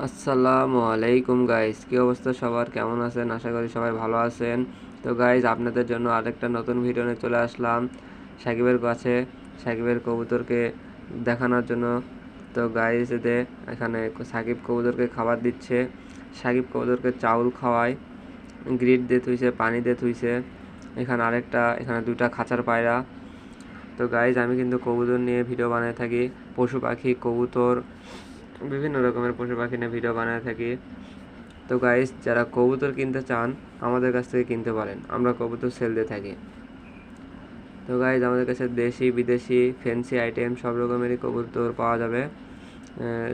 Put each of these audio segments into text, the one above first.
আসসালামু আলাইকুম গাইস, কি অবস্থা সবার? কেমন আছেন? আশা করি সবাই ভালো আছেন। তো গাইস, আপনাদের জন্য আরেকটা নতুন ভিডিও নিয়ে চলে আসলাম সাকিবের কাছে, সাকিবের কবুতরকে দেখানোর জন্য। তো গাইস, এখানে সাকিব কবুতরকে খাবার দিচ্ছে। সাকিব কবুতরকে চাউল খাওয়ায়, গ্রিড দিয়ে থুইছে, পানি দিয়ে থুইছে। এখানে দুইটা খাঁচার পায়রা। তো গাইজ, আমি কিন্তু কবুতর নিয়ে ভিডিও বানিয়ে থাকি, পশু পাখি, কবুতর, বিভিন্ন রকমের পশু পাখি নিয়ে ভিডিও বানিয়ে থাকি। তো গাইজ, যারা কবুতর কিনতে চান আমাদের কাছ থেকে কিনতে পারেন, আমরা কবুতর সেল দিয়ে থাকি। তো গাইজ, আমাদের কাছে দেশি বিদেশি ফ্যান্সি আইটেম সব রকমেরই কবুতর পাওয়া যাবে।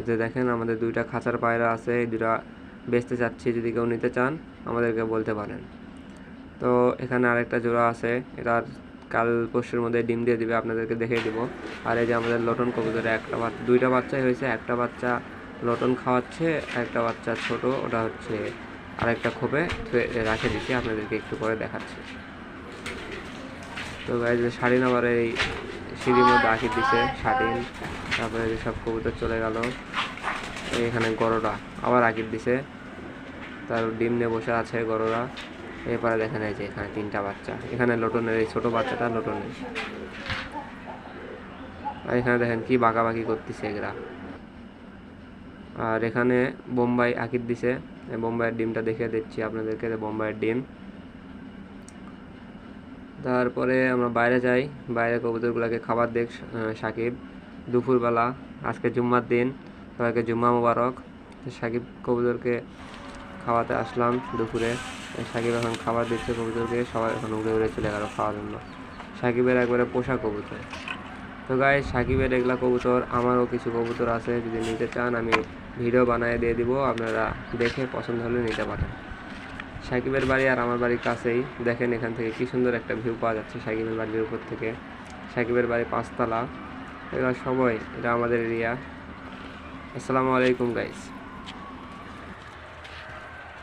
যে দেখেন, আমাদের দুইটা খাঁচার পায়রা আছে, এই দুটা বেচতে চাচ্ছি, যদি কেউ নিতে চান আমাদেরকে বলতে পারেন। তো এখানে আরেকটা জোড়া আছে, এটার কাল পরশুর মধ্যে ডিম দিয়ে দিবে, আপনাদেরকে দেখিয়ে দিব। আর এই যে আমাদের লটন কবুতরে দুইটা বাচ্চাই হয়েছে, একটা বাচ্চা লটন খাওয়াচ্ছে, একটা বাচ্চা ছোট, ওটা হচ্ছে আরেকটা খোপে রাখে দিচ্ছি, আপনাদেরকে একটু পরে দেখাচ্ছি। তো গাইজ, শাড়িন আবার এই সিঁড়ির মধ্যে আঁকি দিছে শাড়িন, তারপরে যে সব কবুতর চলে গেল। এখানে গরুরা আবার আঁকির দিছে, তার ডিম নিয়ে বসে আছে গরুরা। এরপরে দেখেন, এই যে এখানে তিনটা বাচ্চা, এখানে লটনের এই ছোট বাচ্চাটা লটনের। আর এখানে দেখেন কি বাঁকাবাকি করতেছে এগুলা। আর এখানে বোম্বাই আঁকির দিছে, বোম্বাইয়ের ডিমটা দেখে দিচ্ছি আপনাদেরকে, বোম্বাইয়ের ডিম। তারপরে আমরা বাইরে যাই, বাইরে কবুতরগুলোকে খাবার দেখ সাকিব দুপুরবেলা। আজকে জুম্মার দিন, সবাইকে জুম্মা মুবারক। সাকিব কবুতরকে খাওয়াতে আসলাম দুপুরে। সাকিব এখন খাবার দিচ্ছে কবুতরকে, সবাই এখন উড়ে উড়ে চলে গেল খাওয়ার জন্য। সাকিবের একবারে পোষা কবুতর। তো গাইস, সাকিবের এগুলা কবুতর, আমারও কিছু কবুতর আছে, যদি নিতে চান আমি ভিডিও বানিয়ে দিয়ে দিব, আপনারা দেখে পছন্দ হলে নিতে পারেন। সাকিবের বাড়ি আর আমার বাড়ির কাছেই, দেখেন এখান থেকে কি সুন্দর একটা ভিউ পাওয়া যাচ্ছে সাকিবের বাড়ির উপর থেকে। সাকিবের বাড়ি 5 তলা। এরা সবাই, এটা আমাদের এরিয়া। আসসালামু আলাইকুম গাইস।